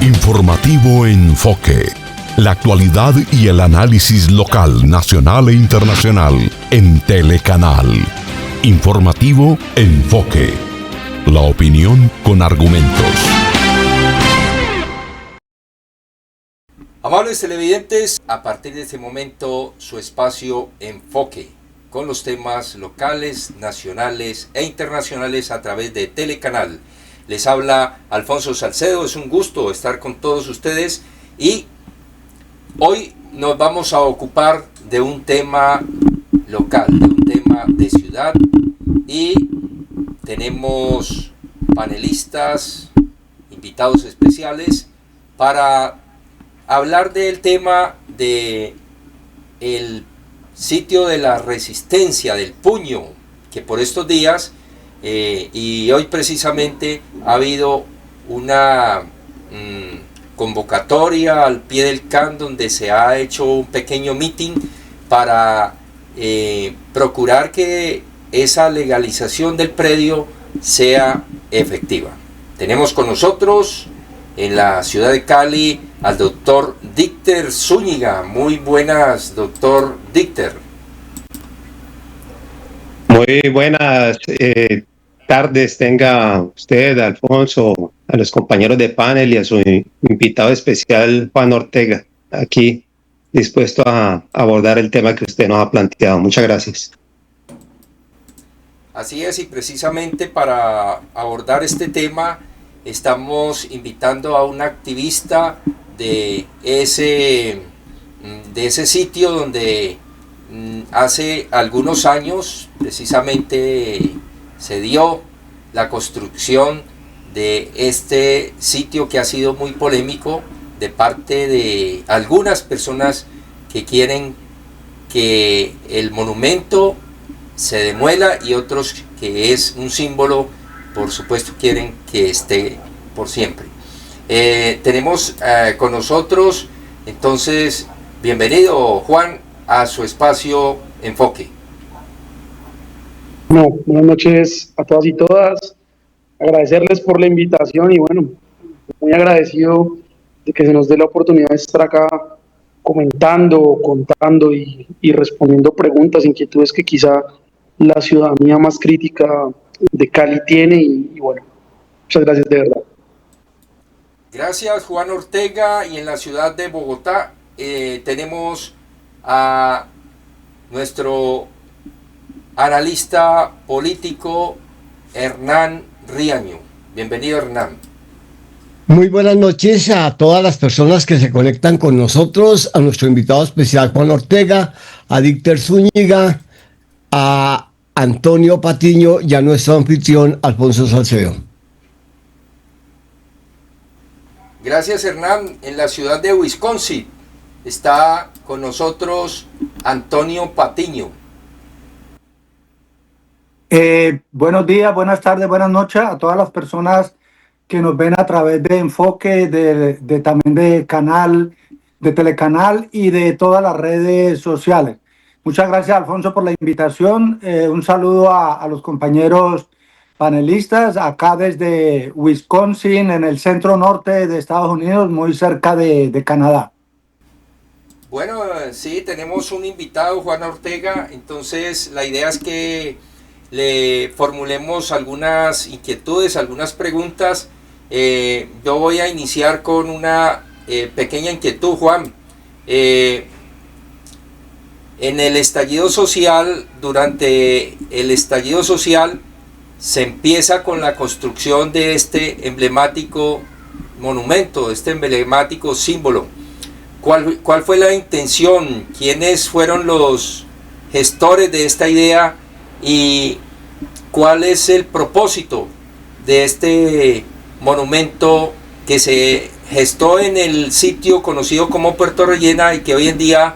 Informativo Enfoque. La actualidad y el análisis local, nacional e internacional en Telecanal. Informativo Enfoque. La opinión con argumentos. Amables televidentes, a partir de este momento su espacio Enfoque, con los temas locales, nacionales e internacionales a través de Telecanal. Les habla Alfonso Salcedo, es un gusto estar con todos ustedes y hoy nos vamos a ocupar de un tema local, de un tema de ciudad, y tenemos panelistas, invitados especiales para hablar del tema de el sitio de la Resistencia, del Puño, que por estos días y hoy precisamente ha habido una convocatoria al pie del CAN donde se ha hecho un pequeño meeting para procurar que esa legalización del predio sea efectiva. Tenemos con nosotros en la ciudad de Cali al doctor Dícter Zúñiga. Muy buenas, doctor Dícter. Muy buenas tardes tenga usted, Alfonso, a los compañeros de panel y a su invitado especial, Juan Ortega, aquí dispuesto a abordar el tema que usted nos ha planteado. Muchas gracias. Así es, y precisamente para abordar este tema estamos invitando a un activista de ese sitio donde hace algunos años precisamente se dio la construcción de este sitio que ha sido muy polémico de parte de algunas personas que quieren que el monumento se demuela y otros que es un símbolo, por supuesto, quieren que esté por siempre. Tenemos con nosotros, entonces, bienvenido Juan a su espacio Enfoque. Bueno, buenas noches a todas y todas, agradecerles por la invitación y bueno, muy agradecido de que se nos dé la oportunidad de estar acá comentando, contando y respondiendo preguntas, inquietudes que quizá la ciudadanía más crítica de Cali tiene y bueno, muchas gracias de verdad. Gracias Juan Ortega, y en la ciudad de Bogotá tenemos a nuestro analista político Hernán Riaño. Bienvenido, Hernán. Muy buenas noches a todas las personas que se conectan con nosotros, a nuestro invitado especial Juan Ortega, a Dícter Zúñiga, a Antonio Patiño y a nuestro anfitrión Alfonso Salcedo. Gracias, Hernán. En la ciudad de Wisconsin está con nosotros Antonio Patiño. Buenos días, buenas tardes, buenas noches a todas las personas que nos ven a través de Enfoque, también de Telecanal y de todas las redes sociales. Muchas gracias, Alfonso, por la invitación. Un saludo a los compañeros panelistas acá desde Wisconsin, en el centro norte de Estados Unidos, muy cerca de Canadá. Bueno, sí, tenemos un invitado, Juan Ortega. Entonces, la idea es que le formulemos algunas inquietudes, algunas preguntas. Yo voy a iniciar con una pequeña inquietud, Juan. En el estallido social, durante el estallido social, se empieza con la construcción de este emblemático monumento, este emblemático símbolo. ¿Cuál fue la intención? ¿Quiénes fueron los gestores de esta idea? ¿Y cuál es el propósito de este monumento que se gestó en el sitio conocido como Puerto Rellena y que hoy en día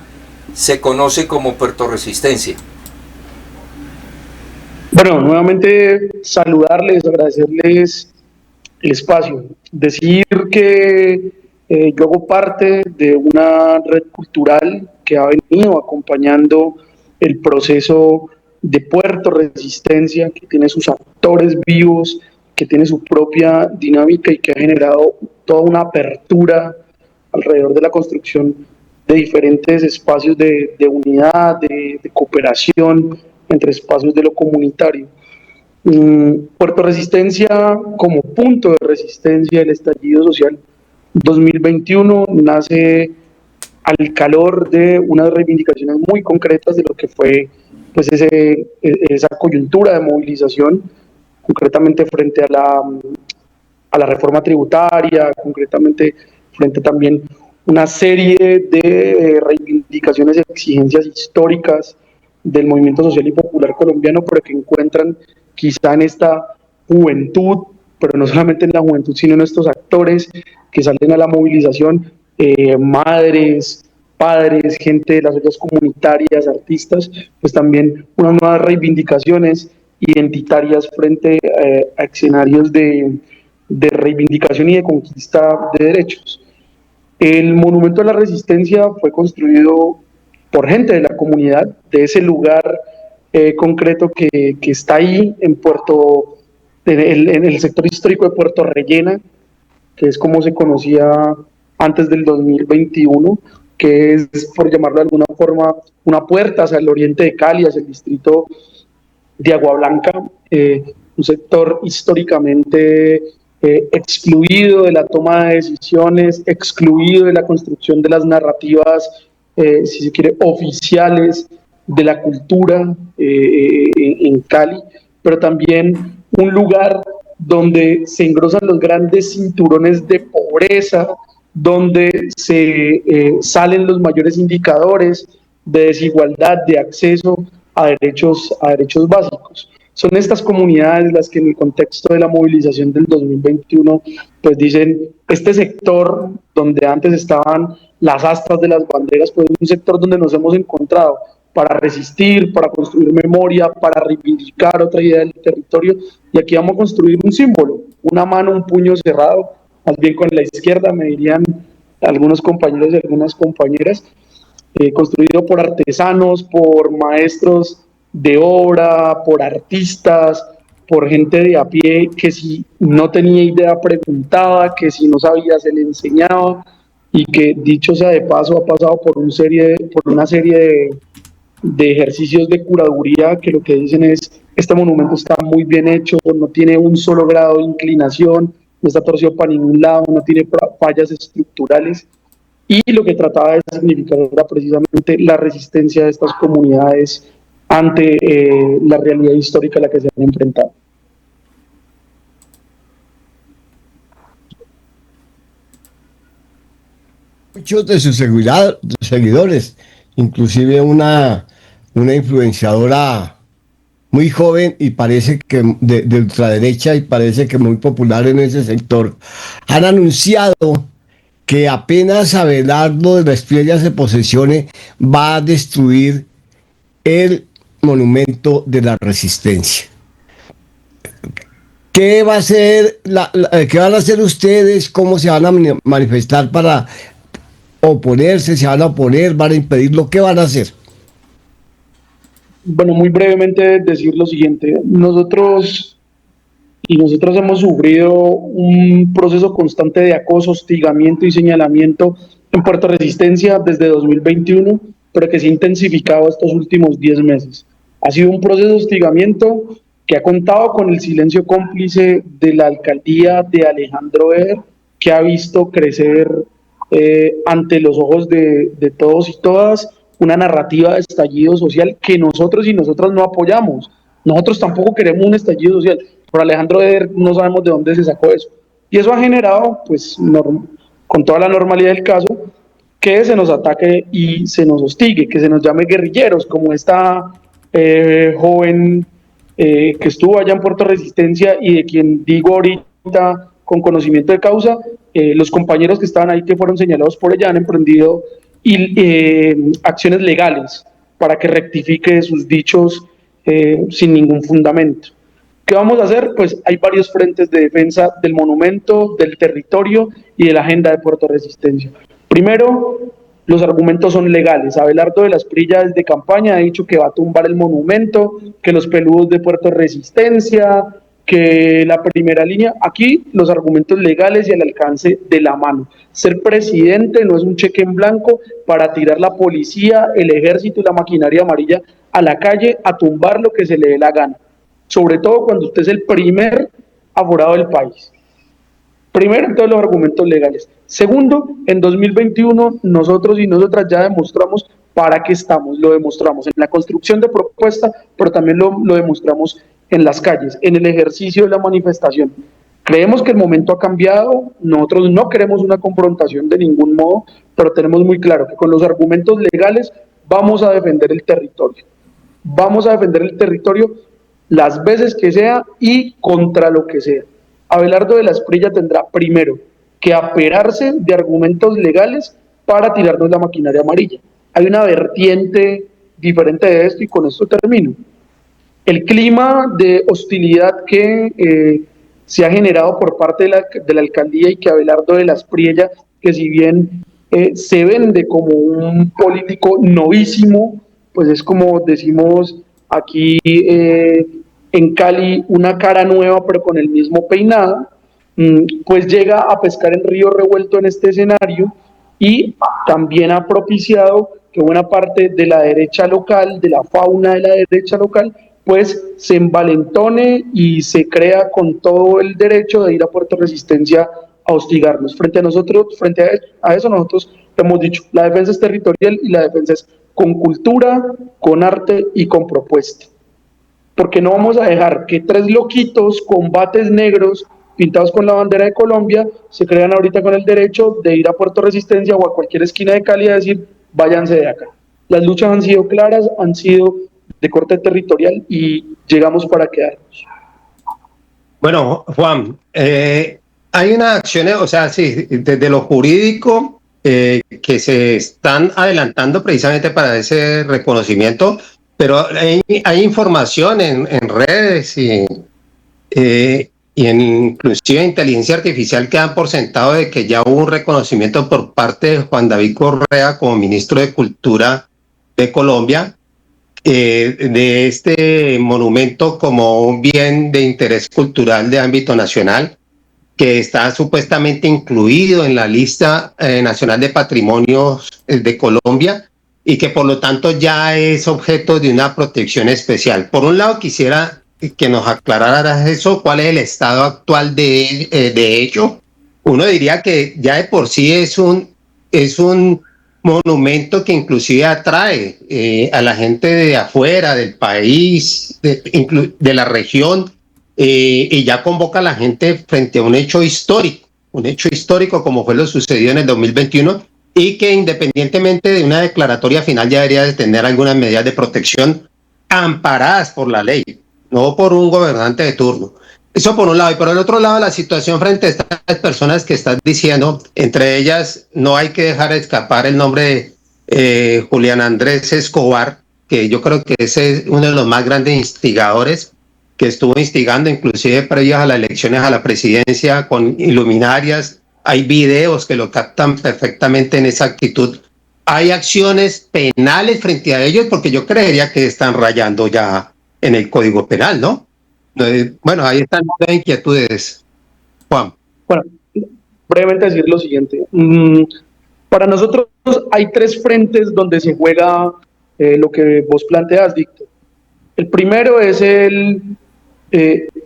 se conoce como Puerto Resistencia? Bueno, nuevamente saludarles, agradecerles el espacio. Decir que yo hago parte de una red cultural que ha venido acompañando el proceso de Puerto Resistencia, que tiene sus actores vivos, que tiene su propia dinámica y que ha generado toda una apertura alrededor de la construcción de diferentes espacios de unidad, de cooperación entre espacios de lo comunitario. Puerto Resistencia como punto de resistencia del estallido social 2021 nace al calor de unas reivindicaciones muy concretas de lo que fue pues esa coyuntura de movilización, concretamente frente a la reforma tributaria, concretamente frente también una serie de reivindicaciones y exigencias históricas del movimiento social y popular colombiano, pero que encuentran quizá en esta juventud, pero no solamente en la juventud, sino en estos actores que salen a la movilización, madres, padres, gente de las ollas comunitarias, artistas, pues también unas nuevas reivindicaciones identitarias frente a escenarios de reivindicación y de conquista de derechos. El Monumento a la Resistencia fue construido por gente de la comunidad, de ese lugar concreto que está ahí en el sector histórico de Puerto Rellena, que es como se conocía antes del 2021, que es, por llamarlo de alguna forma, una puerta hacia el oriente de Cali, hacia el distrito de Agua Blanca, un sector históricamente excluido de la toma de decisiones, excluido de la construcción de las narrativas, si se quiere, oficiales de la cultura en Cali, pero también un lugar donde se engrosan los grandes cinturones de pobreza, donde se salen los mayores indicadores de desigualdad, de acceso a derechos básicos. Son estas comunidades las que en el contexto de la movilización del 2021 pues dicen, este sector donde antes estaban las astas de las banderas, pues es un sector donde nos hemos encontrado para resistir, para construir memoria, para reivindicar otra idea del territorio, y aquí vamos a construir un símbolo, una mano, un puño cerrado, más bien con la izquierda, me dirían algunos compañeros y algunas compañeras, construido por artesanos, por maestros de obra, por artistas, por gente de a pie que si no tenía idea preguntaba, que si no sabía se le enseñaba, y que dicho sea de paso ha pasado por una serie de ejercicios de curaduría que lo que dicen es, este monumento está muy bien hecho, no tiene un solo grado de inclinación, no está torcido para ningún lado, no tiene fallas estructurales, y lo que trataba de significar era precisamente la resistencia de estas comunidades ante la realidad histórica a la que se han enfrentado. Muchos de sus seguidores, inclusive una influenciadora muy joven y parece que de ultraderecha y parece que muy popular en ese sector, han anunciado que apenas Abelardo de la Espriella se posesione, va a destruir el monumento de la Resistencia. ¿Qué va a hacer qué van a hacer ustedes? ¿Cómo se van a manifestar para oponerse? ¿Se van a oponer? ¿Van a impedirlo? ¿Qué van a hacer? Bueno, muy brevemente decir lo siguiente. Nosotros hemos sufrido un proceso constante de acoso, hostigamiento y señalamiento en Puerto Resistencia desde 2021, pero que se ha intensificado estos últimos 10 meses. Ha sido un proceso de hostigamiento que ha contado con el silencio cómplice de la alcaldía de Alejandro Eder, que ha visto crecer ante los ojos de todos y todas una narrativa de estallido social que nosotros y nosotras no apoyamos. Nosotros tampoco queremos un estallido social, pero Alejandro Eder no sabemos de dónde se sacó eso. Y eso ha generado, pues, con toda la normalidad del caso, que se nos ataque y se nos hostigue, que se nos llame guerrilleros, como esta joven que estuvo allá en Puerto Resistencia y de quien digo ahorita con conocimiento de causa, los compañeros que estaban ahí que fueron señalados por ella han emprendido acciones legales para que rectifique sus dichos sin ningún fundamento. ¿Qué vamos a hacer? Pues hay varios frentes de defensa del monumento, del territorio y de la agenda de Puerto Resistencia. Primero, los argumentos son legales. Abelardo de la Espriella desde campaña ha dicho que va a tumbar el monumento, que los peludos de Puerto Resistencia, que la primera línea, aquí los argumentos legales y al alcance de la mano. Ser presidente no es un cheque en blanco para tirar la policía, el ejército y la maquinaria amarilla a la calle a tumbar lo que se le dé la gana. Sobre todo cuando usted es el primer aforado del país. Primero, entonces, los argumentos legales. Segundo, en 2021 nosotros y nosotras ya demostramos para qué estamos. Lo demostramos en la construcción de propuesta, pero también lo demostramos en las calles, en el ejercicio de la manifestación. Creemos que el momento ha cambiado, nosotros no queremos una confrontación de ningún modo, pero tenemos muy claro que con los argumentos legales vamos a defender el territorio. Vamos a defender el territorio las veces que sea y contra lo que sea. Abelardo de la Espriella tendrá primero que aperarse de argumentos legales para tirarnos la maquinaria amarilla. Hay una vertiente diferente de esto y con esto termino. El clima de hostilidad que se ha generado por parte de la alcaldía y que Abelardo de la Espriella, que si bien se vende como un político novísimo, pues es como decimos aquí en Cali, una cara nueva pero con el mismo peinado, pues llega a pescar en río revuelto en este escenario y también ha propiciado que buena parte de la derecha local, de la fauna de la derecha local, pues se envalentone y se crea con todo el derecho de ir a Puerto Resistencia a hostigarnos. Frente a nosotros, frente a eso nosotros hemos dicho, la defensa es territorial y la defensa es con cultura, con arte y con propuesta. Porque no vamos a dejar que tres loquitos con bates negros pintados con la bandera de Colombia se crean ahorita con el derecho de ir a Puerto Resistencia o a cualquier esquina de Cali a decir, váyanse de acá. Las luchas han sido claras, han sido de corte territorial y llegamos para quedarnos. Bueno, Juan, hay unas acciones, o sea, sí, desde lo jurídico que se están adelantando precisamente para ese reconocimiento, pero hay información en redes y inclusive inteligencia artificial que dan por sentado de que ya hubo un reconocimiento por parte de Juan David Correa como ministro de Cultura de Colombia, de este monumento como un bien de interés cultural de ámbito nacional, que está supuestamente incluido en la lista nacional de patrimonios de Colombia y que por lo tanto ya es objeto de una protección especial. Por un lado quisiera que nos aclararas eso, cuál es el estado actual de ello. Uno diría que ya de por sí es un monumento que inclusive atrae a la gente de afuera, del país, de la región, y ya convoca a la gente frente a un hecho histórico como fue lo sucedido en el 2021, y que independientemente de una declaratoria final ya debería de tener algunas medidas de protección amparadas por la ley, no por un gobernante de turno. Eso por un lado. Y por el otro lado, la situación frente a estas personas que estás diciendo, entre ellas no hay que dejar escapar el nombre de Julián Andrés Escobar, que yo creo que ese es uno de los más grandes instigadores, que estuvo instigando inclusive previas a las elecciones a la presidencia con iluminarias. Hay videos que lo captan perfectamente en esa actitud. Hay acciones penales frente a ellos porque yo creería que están rayando ya en el Código Penal, ¿no? Bueno, ahí están las inquietudes, Juan. Bueno, brevemente decir lo siguiente. Para nosotros hay tres frentes donde se juega lo que vos planteas, Víctor. El primero es el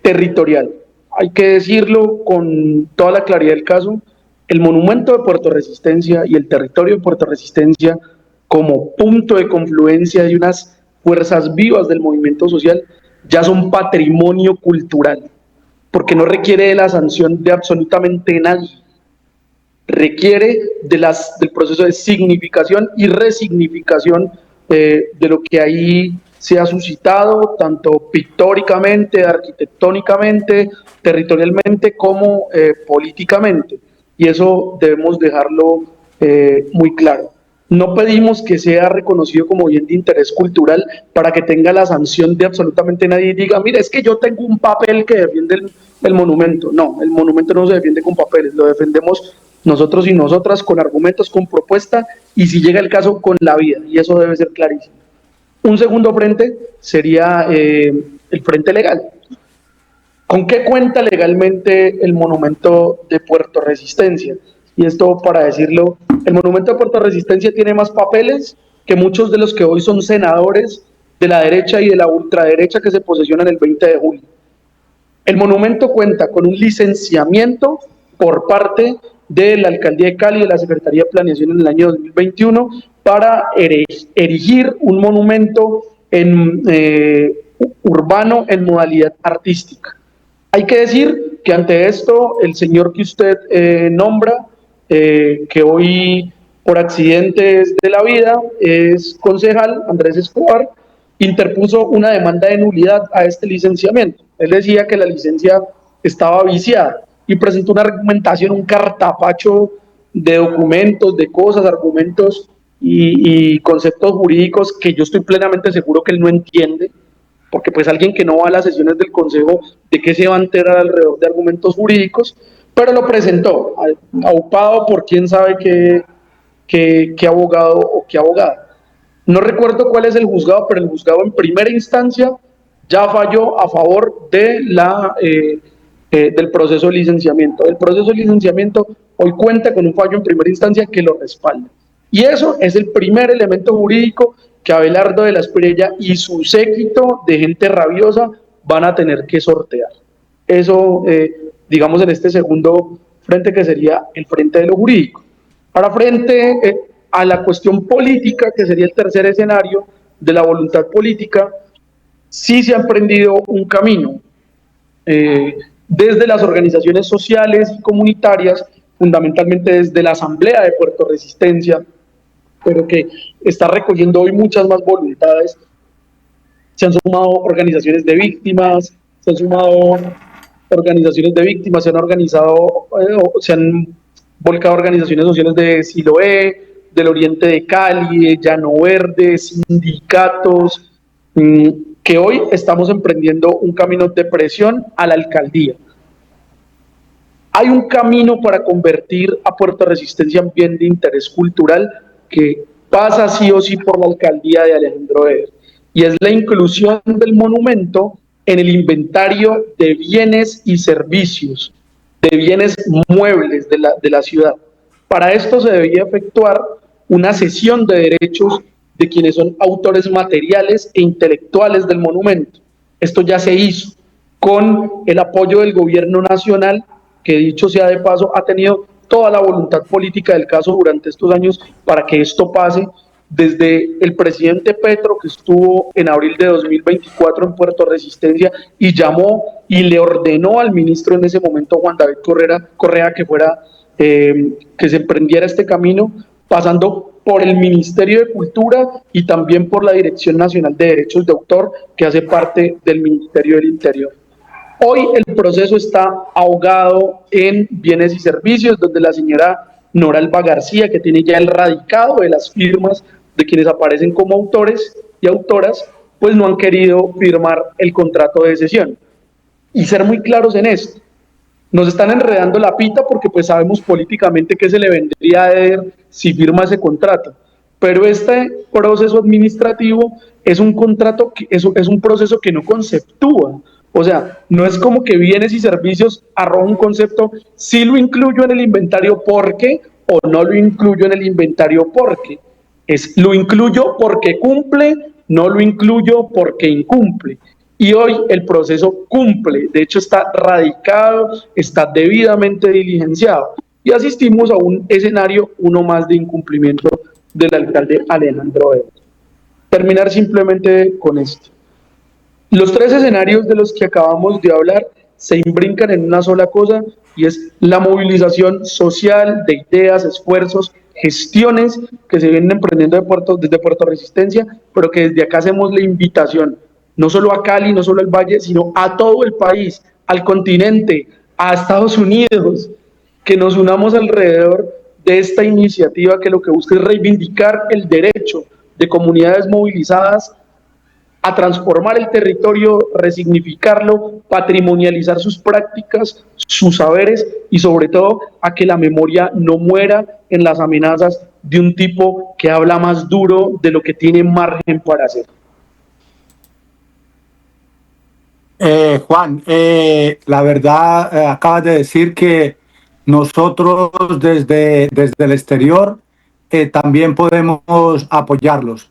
territorial. Hay que decirlo con toda la claridad del caso, el monumento de Puerto Resistencia y el territorio de Puerto Resistencia como punto de confluencia de unas fuerzas vivas del movimiento social ya son patrimonio cultural, porque no requiere de la sanción de absolutamente nadie, requiere del proceso de significación y resignificación de lo que ahí se ha suscitado, tanto pictóricamente, arquitectónicamente, territorialmente, como políticamente. Y eso debemos dejarlo muy claro. No pedimos que sea reconocido como bien de interés cultural para que tenga la sanción de absolutamente nadie y diga, mira, es que yo tengo un papel que defiende el monumento. No, el monumento no se defiende con papeles, lo defendemos nosotros y nosotras con argumentos, con propuesta y si llega el caso con la vida, y eso debe ser clarísimo. Un segundo frente sería el frente legal. ¿Con qué cuenta legalmente el monumento de Puerto Resistencia? Y esto para decirlo, el monumento de Puerto Resistencia tiene más papeles que muchos de los que hoy son senadores de la derecha y de la ultraderecha que se posesionan el 20 de julio. El monumento cuenta con un licenciamiento por parte de la Alcaldía de Cali y de la Secretaría de Planeación en el año 2021 para erigir un monumento urbano en modalidad artística. Hay que decir que ante esto, el señor que usted nombra, que hoy por accidentes de la vida es concejal, Andrés Escobar, interpuso una demanda de nulidad a este licenciamiento. Él decía que la licencia estaba viciada y presentó una argumentación, un cartapacho de documentos, de cosas, argumentos y conceptos jurídicos que yo estoy plenamente seguro que él no entiende, porque pues alguien que no va a las sesiones del Consejo, ¿de qué se va a enterar alrededor de argumentos jurídicos? Pero lo presentó, aupado por quién sabe qué abogado o qué abogada. No recuerdo cuál es el juzgado, pero el juzgado en primera instancia ya falló a favor de del proceso de licenciamiento. El proceso de licenciamiento hoy cuenta con un fallo en primera instancia que lo respalda. Y eso es el primer elemento jurídico que Abelardo de la Espriella y su séquito de gente rabiosa van a tener que sortear. Eso, digamos, en este segundo frente que sería el frente de lo jurídico. Ahora, frente a la cuestión política, que sería el tercer escenario de la voluntad política, sí se ha emprendido un camino desde las organizaciones sociales y comunitarias, fundamentalmente desde la Asamblea de Puerto Resistencia, pero que está recogiendo hoy muchas más voluntades. Se han sumado organizaciones de víctimas, se han organizado, se han volcado organizaciones sociales de Siloé, del Oriente de Cali, de Llano Verde, sindicatos, que hoy estamos emprendiendo un camino de presión a la alcaldía. Hay un camino para convertir a Puerto Resistencia en bien de interés cultural que pasa sí o sí por la alcaldía de Alejandro Eder, y es la inclusión del monumento en el inventario de bienes y servicios, de bienes muebles de la ciudad. Para esto se debía efectuar una cesión de derechos de quienes son autores materiales e intelectuales del monumento. Esto ya se hizo con el apoyo del gobierno nacional, que dicho sea de paso, ha tenido toda la voluntad política del caso durante estos años para que esto pase, desde el presidente Petro, que estuvo en abril de 2024 en Puerto Resistencia y llamó y le ordenó al ministro en ese momento, Juan David Correa, que fuera, que se emprendiera este camino, pasando por el Ministerio de Cultura y también por la Dirección Nacional de Derechos de Autor, que hace parte del Ministerio del Interior. Hoy el proceso está ahogado en bienes y servicios, donde la señora Noralba García, que tiene ya el radicado de las firmas de quienes aparecen como autores y autoras, pues no han querido firmar el contrato de cesión. Y ser muy claros en esto, nos están enredando la pita porque pues sabemos políticamente que se le vendría a Eder si firma ese contrato, pero este proceso administrativo es un contrato, es un proceso que no conceptúa. O sea, no es como que bienes y servicios arroja un concepto, sí lo incluyo en el inventario porque, o no lo incluyo en el inventario porque. Es lo incluyo porque cumple, no lo incluyo porque incumple. Y hoy el proceso cumple, de hecho está radicado, está debidamente diligenciado. Y asistimos a un escenario, uno más de incumplimiento del alcalde Alejandro Eder. Terminar simplemente con esto. Los tres escenarios de los que acabamos de hablar se imbrincan en una sola cosa, y es la movilización social de ideas, esfuerzos, gestiones que se vienen emprendiendo desde Puerto Resistencia, pero que desde acá hacemos la invitación, no solo a Cali, no solo al Valle, sino a todo el país, al continente, a Estados Unidos, que nos unamos alrededor de esta iniciativa que lo que busca es reivindicar el derecho de comunidades movilizadas a transformar el territorio, resignificarlo, patrimonializar sus prácticas, sus saberes y sobre todo a que la memoria no muera en las amenazas de un tipo que habla más duro de lo que tiene margen para hacer. Juan, la verdad, acabas de decir que nosotros desde el exterior también podemos apoyarlos.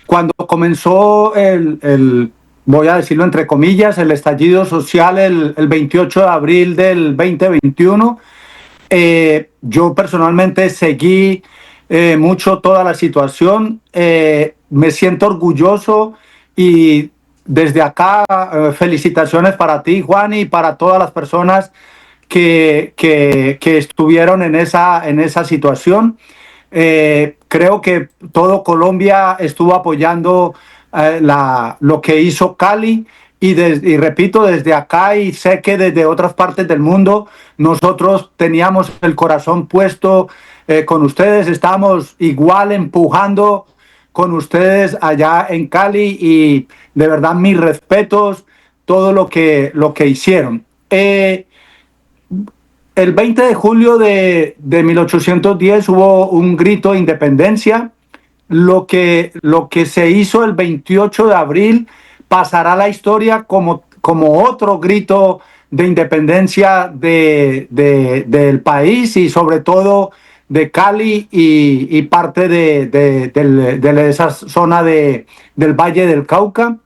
Cuando comenzó voy a decirlo entre comillas, el estallido social el 28 de abril del 2021, yo personalmente seguí mucho toda la situación. Me siento orgulloso y desde acá felicitaciones para ti, Juan, y para todas las personas que estuvieron en esa situación. Creo que todo Colombia estuvo apoyando lo que hizo Cali y repito, desde acá y sé que desde otras partes del mundo nosotros teníamos el corazón puesto con ustedes, estábamos igual empujando con ustedes allá en Cali y de verdad mis respetos, todo lo que hicieron. El 20 de julio de 1810 hubo un grito de independencia. Lo que se hizo el 28 de abril pasará a la historia como otro grito de independencia del país y sobre todo de Cali y parte de esa zona del Valle del Cauca.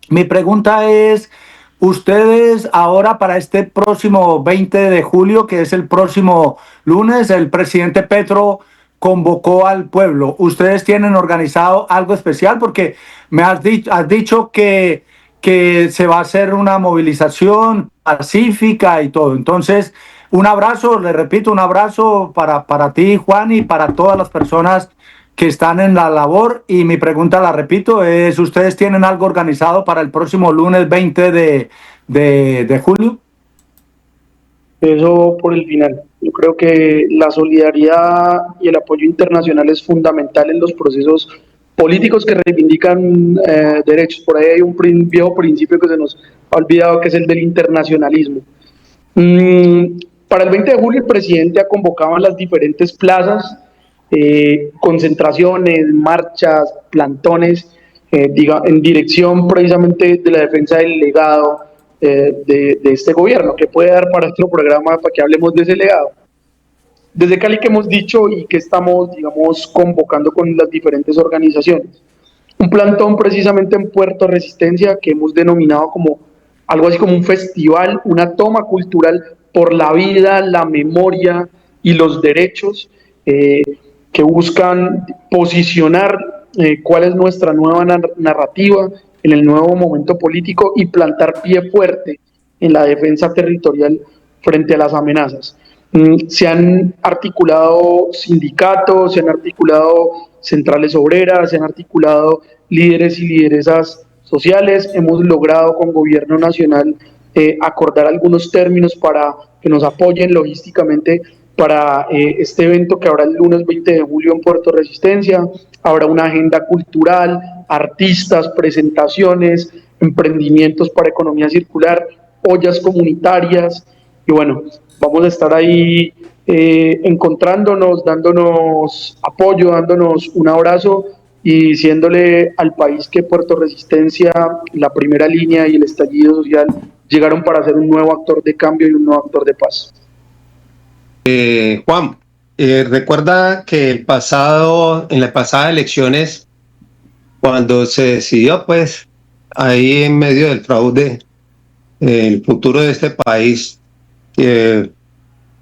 Mi pregunta es, ustedes ahora para este próximo 20 de julio, que es el próximo lunes, el presidente Petro convocó al pueblo. ¿Ustedes tienen organizado algo especial? Porque has dicho que se va a hacer una movilización pacífica y todo. Entonces, un abrazo, le repito, un abrazo para ti, Juan, y para todas las personas que están en la labor. Y mi pregunta, la repito, es, ¿ustedes tienen algo organizado para el próximo lunes 20 de julio? Eso por el final. Yo creo que la solidaridad y el apoyo internacional es fundamental en los procesos políticos que reivindican derechos. Por ahí hay un viejo principio que se nos ha olvidado, que es el del internacionalismo. Para el 20 de julio el presidente ha convocado en las diferentes plazas concentraciones, marchas, plantones, en dirección precisamente de la defensa del legado de este gobierno, que puede dar para nuestro programa para que hablemos de ese legado. Desde Cali que hemos dicho y que estamos, digamos, convocando con las diferentes organizaciones. Un plantón precisamente en Puerto Resistencia que hemos denominado como algo así como un festival, una toma cultural por la vida, la memoria y los derechos que buscan posicionar cuál es nuestra nueva narrativa en el nuevo momento político y plantar pie fuerte en la defensa territorial frente a las amenazas. Se han articulado sindicatos, se han articulado centrales obreras, se han articulado líderes y lideresas sociales. Hemos logrado con gobierno nacional acordar algunos términos para que nos apoyen logísticamente para este evento que habrá el lunes 20 de julio en Puerto Resistencia. Habrá una agenda cultural, artistas, presentaciones, emprendimientos para economía circular, ollas comunitarias y bueno, vamos a estar ahí encontrándonos, dándonos apoyo, dándonos un abrazo y diciéndole al país que Puerto Resistencia, la primera línea y el estallido social llegaron para ser un nuevo actor de cambio y un nuevo actor de paz. Juan, recuerda que en las pasadas elecciones, cuando se decidió, pues, ahí en medio del fraude, el futuro de este país,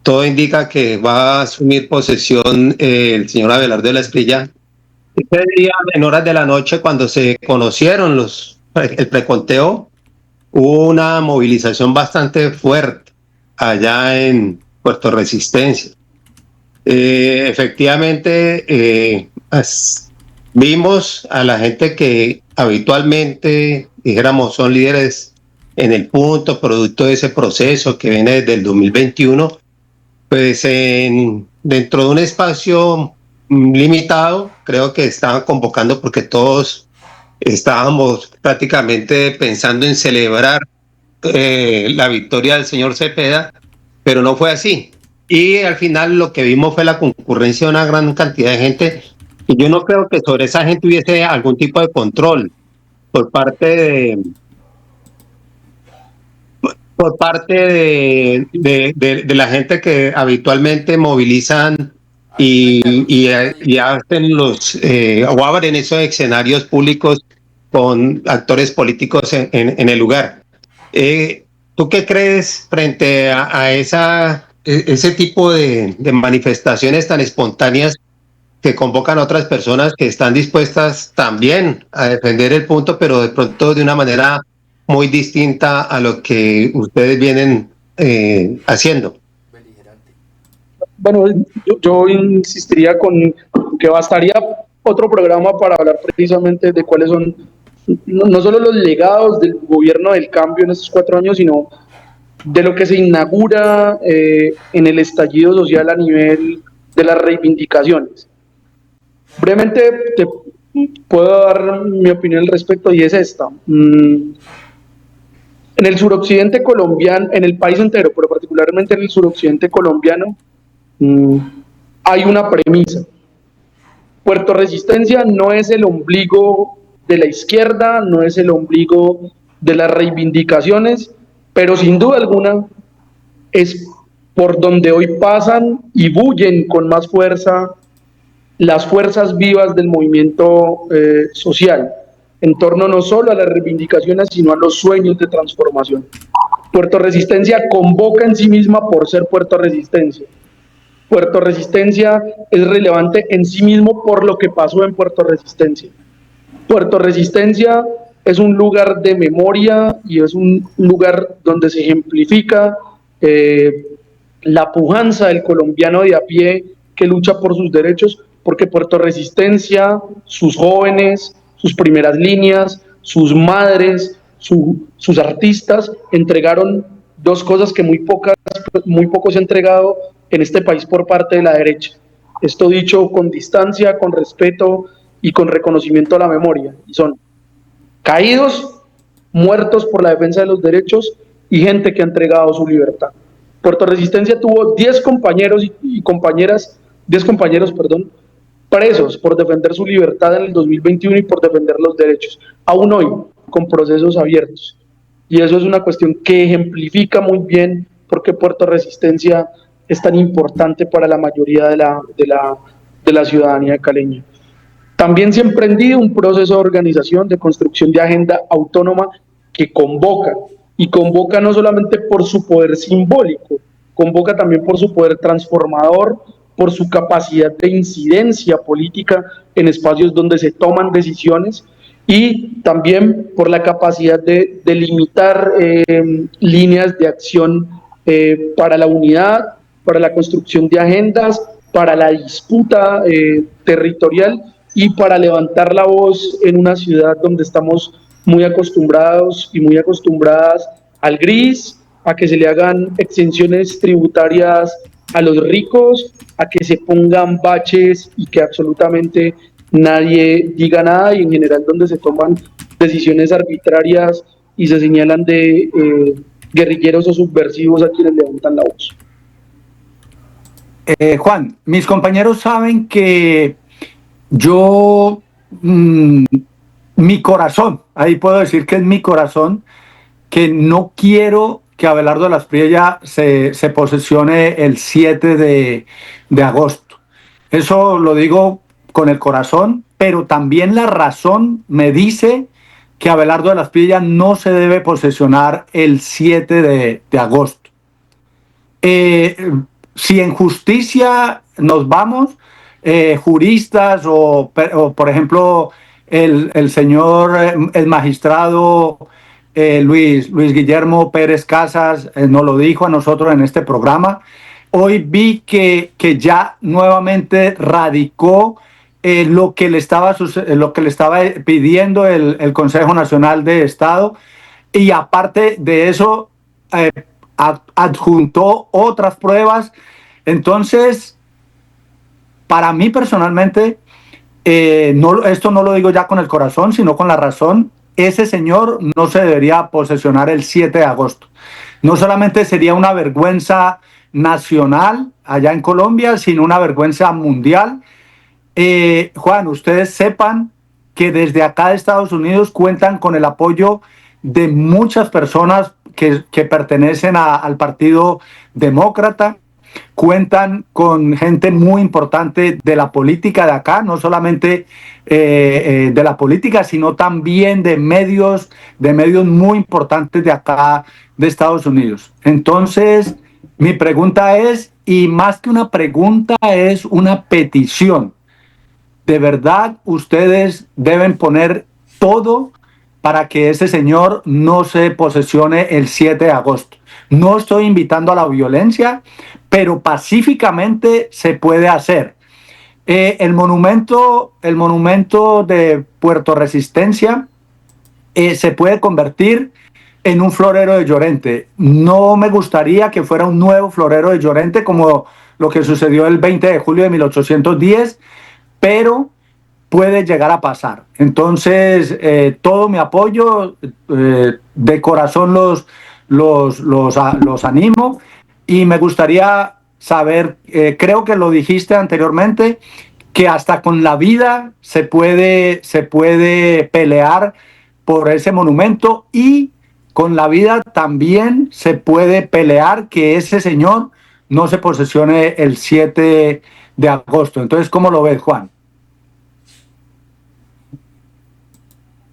todo indica que va a asumir posesión el señor Abelardo de la Espriella. Ese día, en horas de la noche, cuando se conocieron el preconteo, hubo una movilización bastante fuerte allá en Puerto Resistencia. Efectivamente, vimos a la gente que habitualmente, dijéramos, son líderes en el punto, producto de ese proceso que viene desde el 2021, pues dentro de un espacio limitado, creo que estaban convocando porque todos estábamos prácticamente pensando en celebrar la victoria del señor Cepeda, pero no fue así. Y al final lo que vimos fue la concurrencia de una gran cantidad de gente, y yo no creo que sobre esa gente hubiese algún tipo de control por parte por parte de la gente que habitualmente movilizan y hacen o abren esos escenarios públicos con actores políticos en el lugar. ¿Tú qué crees frente a ese tipo de manifestaciones tan espontáneas que convocan a otras personas que están dispuestas también a defender el punto, pero de pronto de una manera muy distinta a lo que ustedes vienen haciendo? Bueno, yo insistiría con que bastaría otro programa para hablar precisamente de cuáles son no solo los legados del gobierno del cambio en estos 4 años, sino de lo que se inaugura en el estallido social a nivel de las reivindicaciones. Brevemente te puedo dar mi opinión al respecto y es esta. En el suroccidente colombiano, en el país entero, pero particularmente en el suroccidente colombiano, hay una premisa. Puerto Resistencia no es el ombligo de la izquierda, no es el ombligo de las reivindicaciones, pero sin duda alguna es por donde hoy pasan y bullen con más fuerza las fuerzas vivas del movimiento social, en torno no solo a las reivindicaciones, sino a los sueños de transformación. Puerto Resistencia convoca en sí misma por ser Puerto Resistencia. Puerto Resistencia es relevante en sí mismo por lo que pasó en Puerto Resistencia. Puerto Resistencia es un lugar de memoria y es un lugar donde se ejemplifica la pujanza del colombiano de a pie que lucha por sus derechos, porque Puerto Resistencia, sus jóvenes, sus primeras líneas, sus madres, sus artistas entregaron dos cosas que muy poco se ha entregado en este país por parte de la derecha. Esto dicho con distancia, con respeto y con reconocimiento a la memoria. Y son caídos, muertos por la defensa de los derechos y gente que ha entregado su libertad. Puerto Resistencia tuvo 10 compañeros y compañeras, 10 compañeros, perdón, presos por defender su libertad en el 2021 y por defender los derechos, aún hoy con procesos abiertos. Y eso es una cuestión que ejemplifica muy bien por qué Puerto Resistencia es tan importante para la mayoría de la ciudadanía caleña. También se ha emprendido un proceso de organización, de construcción de agenda autónoma que convoca, y convoca no solamente por su poder simbólico, convoca también por su poder transformador, por su capacidad de incidencia política en espacios donde se toman decisiones, y también por la capacidad de delimitar líneas de acción para la unidad, para la construcción de agendas, para la disputa territorial y para levantar la voz en una ciudad donde estamos muy acostumbrados y muy acostumbradas al gris, a que se le hagan exenciones tributarias a los ricos, a que se pongan baches y que absolutamente nadie diga nada, y en general donde se toman decisiones arbitrarias y se señalan de guerrilleros o subversivos a quienes levantan la voz. Juan, mis compañeros saben que yo, mi corazón, ahí puedo decir que es mi corazón, que no quiero que Abelardo de la Espriella se posesione el 7 de agosto. Eso lo digo con el corazón, pero también la razón me dice que Abelardo de la Espriella no se debe posesionar el 7 de agosto. Si en justicia nos vamos, juristas o por ejemplo el señor, el magistrado Luis Guillermo Pérez Casas nos lo dijo a nosotros en este programa. Hoy vi que ya nuevamente radicó lo que le estaba pidiendo el Consejo Nacional de Estado, y aparte de eso adjuntó otras pruebas. Entonces, para mí personalmente, esto no lo digo ya con el corazón, sino con la razón, ese señor no se debería posesionar el 7 de agosto. No solamente sería una vergüenza nacional allá en Colombia, sino una vergüenza mundial. Juan, ustedes sepan que desde acá de Estados Unidos cuentan con el apoyo de muchas personas que pertenecen al Partido Demócrata. Cuentan con gente muy importante de la política de acá, no solamente de la política, sino también de medios muy importantes de acá, de Estados Unidos. Entonces, mi pregunta es, y más que una pregunta, es una petición. De verdad, ustedes deben poner todo para que ese señor no se posesione el 7 de agosto. No estoy invitando a la violencia, pero pacíficamente se puede hacer. El monumento de Puerto Resistencia se puede convertir en un florero de Llorente. No me gustaría que fuera un nuevo florero de Llorente como lo que sucedió el 20 de julio de 1810, pero puede llegar a pasar. Entonces, todo mi apoyo, de corazón los animo, y me gustaría saber, creo que lo dijiste anteriormente, que hasta con la vida se puede pelear por ese monumento, y con la vida también se puede pelear que ese señor no se posesione el 7 de agosto. Entonces, ¿cómo lo ves, Juan?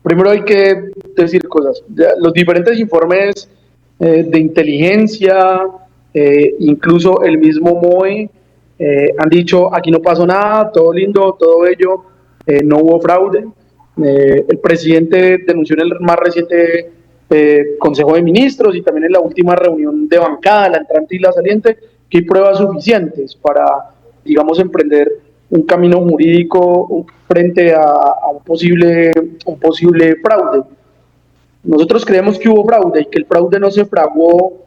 Primero hay que decir cosas. Los diferentes informes de inteligencia, incluso el mismo MOE, han dicho aquí no pasó nada, todo lindo, todo bello, no hubo fraude. El presidente denunció en el más reciente Consejo de Ministros y también en la última reunión de bancada, la entrante y la saliente, que hay pruebas suficientes para, digamos, emprender un camino jurídico frente a un posible fraude. Nosotros creemos que hubo fraude y que el fraude no se fraguó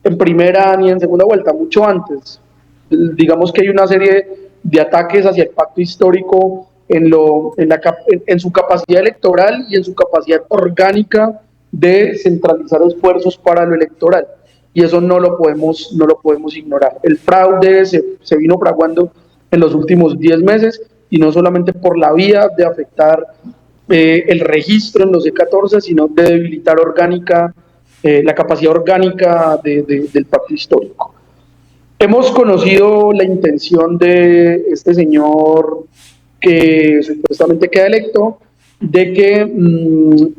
en primera ni en segunda vuelta, mucho antes. Digamos que hay una serie de ataques hacia el pacto histórico en su capacidad electoral y en su capacidad orgánica de centralizar esfuerzos para lo electoral. Y eso no lo podemos ignorar. El fraude se vino fraguando en los últimos 10 meses, y no solamente por la vía de afectar el registro en los E14, sino de debilitar la capacidad orgánica del pacto histórico. Hemos conocido la intención de este señor que supuestamente queda electo de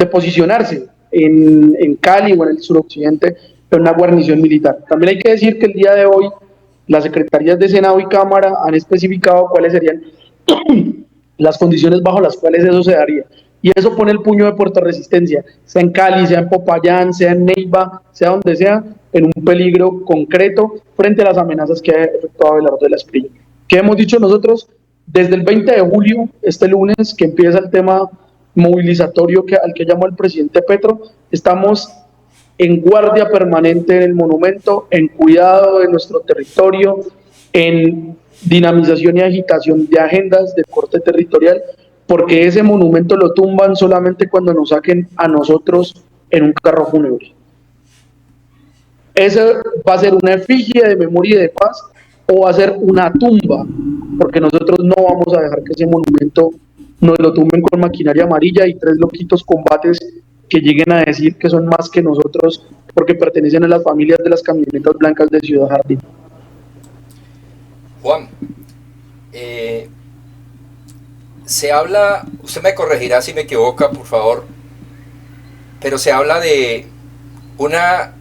posicionarse en Cali o en el suroccidente en una guarnición militar. También hay que decir que el día de hoy las secretarías de Senado y Cámara han especificado cuáles serían las condiciones bajo las cuales eso se daría. Y eso pone el puño de Puerto Resistencia, sea en Cali, sea en Popayán, sea en Neiva, sea donde sea, en un peligro concreto frente a las amenazas que ha efectuado Abelardo de la Espriella. ¿Qué hemos dicho nosotros? Desde el 20 de julio, este lunes, que empieza el tema movilizatorio al que llamó el presidente Petro, estamos en guardia permanente en el monumento, en cuidado de nuestro territorio, en dinamización y agitación de agendas de corte territorial, porque ese monumento lo tumban solamente cuando nos saquen a nosotros en un carro fúnebre. Ese va a ser una efigie de memoria y de paz, o va a ser una tumba, porque nosotros no vamos a dejar que ese monumento nos lo tumben con maquinaria amarilla y 3 loquitos combates que lleguen a decir que son más que nosotros porque pertenecen a las familias de las camionetas blancas de Ciudad Jardín. Juan, se habla, usted me corregirá si me equivoco, por favor, pero se habla de una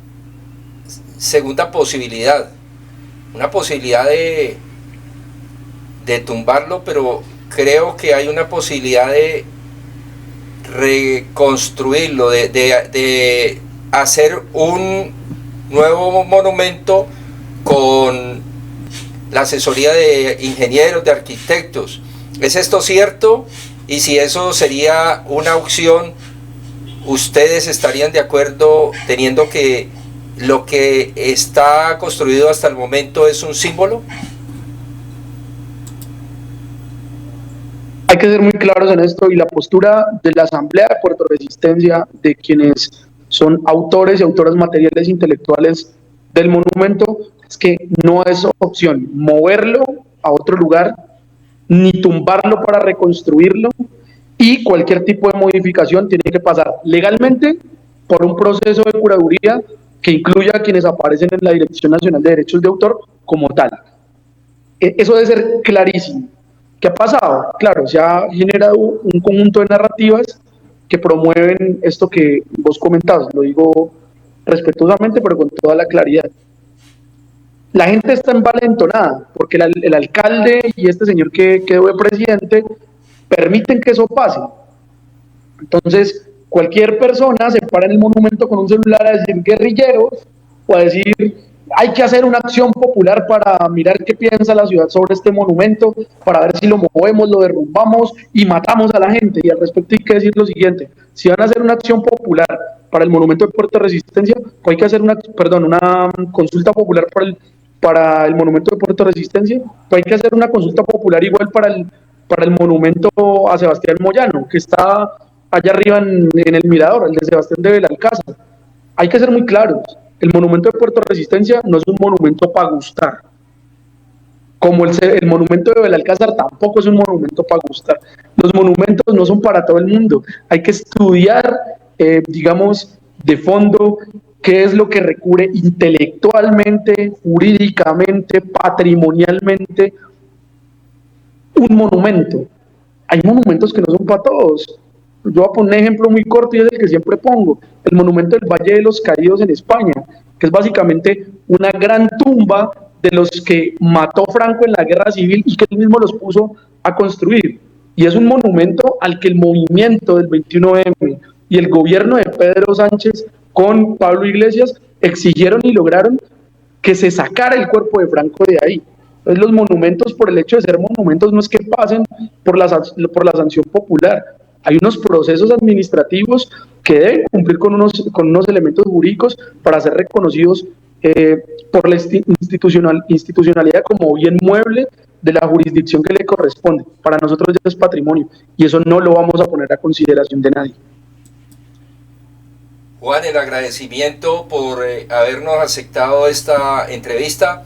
segunda posibilidad, una posibilidad de tumbarlo, pero creo que hay una posibilidad de reconstruirlo, de hacer un nuevo monumento con la asesoría de ingenieros, de arquitectos. ¿Es esto cierto? Y si eso sería una opción, ¿ustedes estarían de acuerdo teniendo que lo que está construido hasta el momento es un símbolo? Hay que ser muy claros en esto, y la postura de la Asamblea de Puerto Resistencia, de quienes son autores y autoras materiales intelectuales del monumento, es que no es opción moverlo a otro lugar, ni tumbarlo para reconstruirlo, y cualquier tipo de modificación tiene que pasar legalmente por un proceso de curaduría que incluya a quienes aparecen en la Dirección Nacional de Derechos de Autor como tal. Eso debe ser clarísimo. ¿Qué ha pasado? Claro, se ha generado un conjunto de narrativas que promueven esto que vos comentabas, lo digo respetuosamente, pero con toda la claridad. La gente está envalentonada porque el alcalde y este señor que quedó de presidente permiten que eso pase. Entonces, cualquier persona se para en el monumento con un celular a decir guerrilleros o a decir hay que hacer una acción popular para mirar qué piensa la ciudad sobre este monumento, para ver si lo movemos, lo derrumbamos y matamos a la gente. Y al respecto hay que decir lo siguiente: si van a hacer una acción popular para el monumento de Puerto de Resistencia, pues hay que hacer una consulta popular para el monumento de Puerto de Resistencia, pues hay que hacer una consulta popular igual para el monumento a Sebastián Moyano, que está allá arriba en el mirador, el de Sebastián de Belalcázar. Hay que ser muy claros: el monumento de Puerto Resistencia no es un monumento para gustar, como el monumento de Belalcázar tampoco es un monumento para gustar. Los monumentos no son para todo el mundo. Hay que estudiar, digamos, de fondo qué es lo que recubre intelectualmente, jurídicamente, patrimonialmente un monumento. Hay monumentos que no son para todos. Yo voy a poner un ejemplo muy corto y es el que siempre pongo: el monumento del Valle de los Caídos en España, que es básicamente una gran tumba de los que mató Franco en la guerra civil y que él mismo los puso a construir. Y es un monumento al que el movimiento del 21M y el gobierno de Pedro Sánchez con Pablo Iglesias exigieron y lograron que se sacara el cuerpo de Franco de ahí. Entonces, los monumentos, por el hecho de ser monumentos, no es que pasen por la sanción popular. Hay unos procesos administrativos que deben cumplir con unos elementos jurídicos para ser reconocidos por la institucionalidad como bien mueble de la jurisdicción que le corresponde. Para nosotros ya es patrimonio y eso no lo vamos a poner a consideración de nadie. Juan, el agradecimiento por habernos aceptado esta entrevista.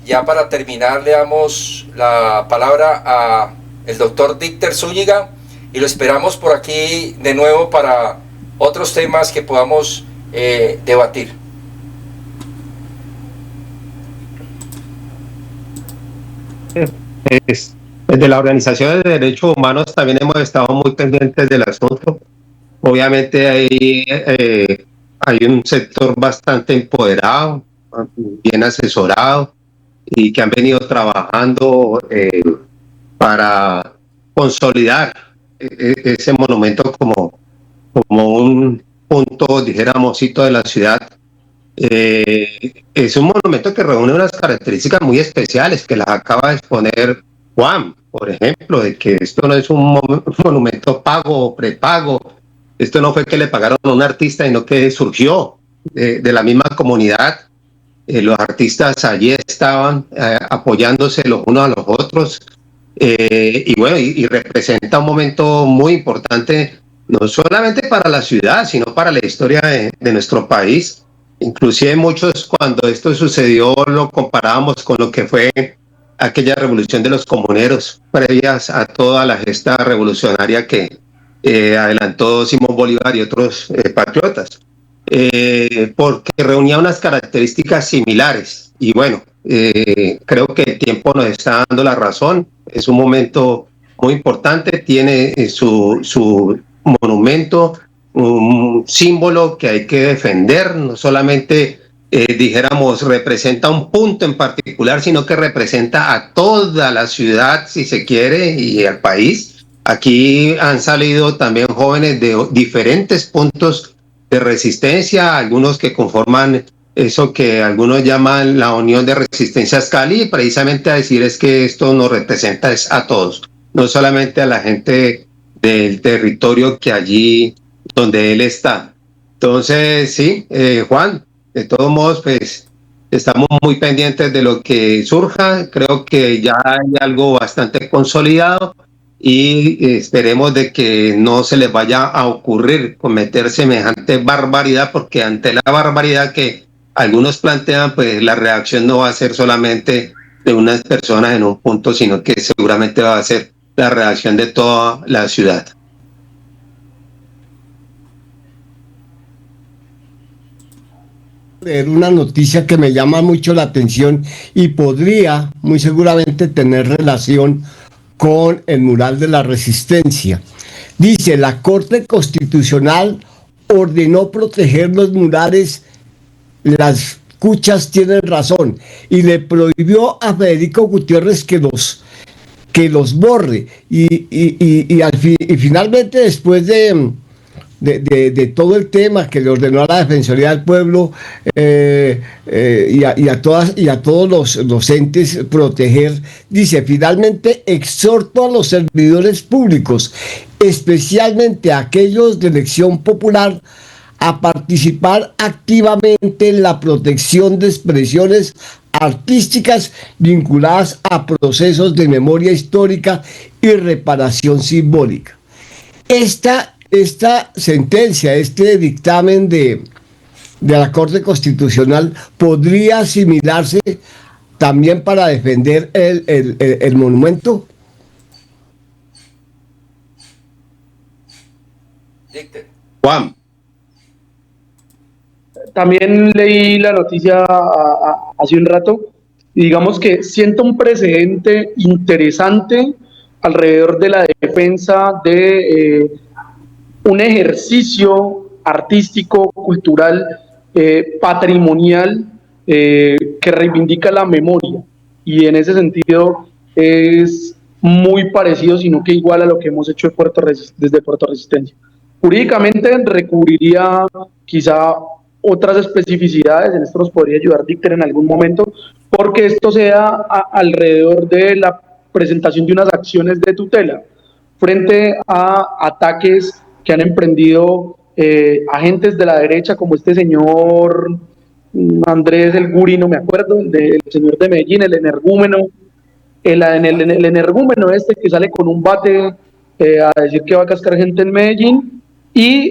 Ya para terminar, le damos la palabra a el doctor Dícter Zúñiga y lo esperamos por aquí de nuevo para otros temas que podamos debatir. Desde la Organización de Derechos Humanos también hemos estado muy pendientes del asunto. Obviamente hay un sector bastante empoderado, bien asesorado, y que han venido trabajando para consolidar ese monumento como un punto, dijéramos, hito de la ciudad. Es un monumento que reúne unas características muy especiales que las acaba de exponer Juan, por ejemplo, de que esto no es un monumento pago o prepago. Esto no fue que le pagaron a un artista, sino que surgió de la misma comunidad. Los artistas allí estaban apoyándose los unos a los otros, y bueno, y representa un momento muy importante, no solamente para la ciudad, sino para la historia de nuestro país. Inclusive muchos, cuando esto sucedió, lo comparábamos con lo que fue aquella revolución de los comuneros, previas a toda la gesta revolucionaria que adelantó Simón Bolívar y otros patriotas, porque reunía unas características similares. Y bueno, creo que el tiempo nos está dando la razón. Es un momento muy importante, tiene su monumento, un símbolo que hay que defender. No solamente, dijéramos, representa un punto en particular, sino que representa a toda la ciudad, si se quiere, y al país. Aquí han salido también jóvenes de diferentes puntos de resistencia, algunos que conforman eso que algunos llaman la Unión de Resistencias Cali, precisamente a decir es que esto nos representa a todos, no solamente a la gente del territorio que allí donde él está. Entonces, sí, Juan, de todos modos, pues estamos muy pendientes de lo que surja. Creo que ya hay algo bastante consolidado y esperemos de que no se les vaya a ocurrir cometer semejante barbaridad, porque ante la barbaridad que algunos plantean, pues la reacción no va a ser solamente de unas personas en un punto, sino que seguramente va a ser la reacción de toda la ciudad. leer una noticia que me llama mucho la atención y podría muy seguramente tener relación con el mural de la Resistencia. Dice, la Corte Constitucional ordenó proteger los murales, las cuchas tienen razón, y le prohibió a Federico Gutiérrez que los borre. Y finalmente, después de todo el tema que le ordenó a la Defensoría del Pueblo y a todos los entes proteger, dice, finalmente exhorto a los servidores públicos, especialmente a aquellos de elección popular, a participar activamente en la protección de expresiones artísticas vinculadas a procesos de memoria histórica y reparación simbólica. Esta sentencia, este dictamen de la Corte Constitucional podría asimilarse también para defender el monumento. Juan. También leí la noticia hace un rato y digamos que siento un precedente interesante alrededor de la defensa de un ejercicio artístico, cultural, patrimonial, que reivindica la memoria, y en ese sentido es muy parecido, sino que igual a lo que hemos hecho desde Puerto Resistencia. Jurídicamente recubriría quizá otras especificidades, en esto nos podría ayudar Dicter en algún momento, porque esto sea alrededor de la presentación de unas acciones de tutela frente a ataques que han emprendido agentes de la derecha, como este señor Andrés El Guri, no me acuerdo, el señor de Medellín, el energúmeno, el energúmeno este que sale con un bate a decir que va a cascar gente en Medellín, y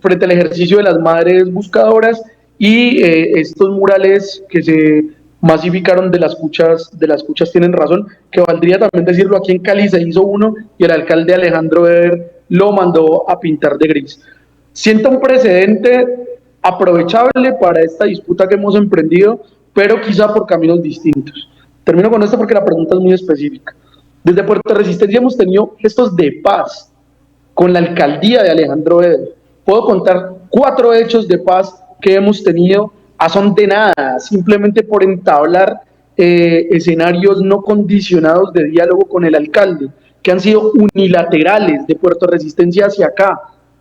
frente al ejercicio de las madres buscadoras y estos murales que se masificaron de las cuchas tienen razón, que valdría también decirlo, aquí en Cali se hizo uno y el alcalde Alejandro Eder lo mandó a pintar de gris. Siento un precedente aprovechable para esta disputa que hemos emprendido, pero quizá por caminos distintos. Termino con esto porque la pregunta es muy específica. Desde Puerto Resistencia hemos tenido gestos de paz con la alcaldía de Alejandro Eder. Puedo contar 4 hechos de paz que hemos tenido a son de nada, simplemente por entablar escenarios no condicionados de diálogo con el alcalde, que han sido unilaterales de Puerto Resistencia hacia acá,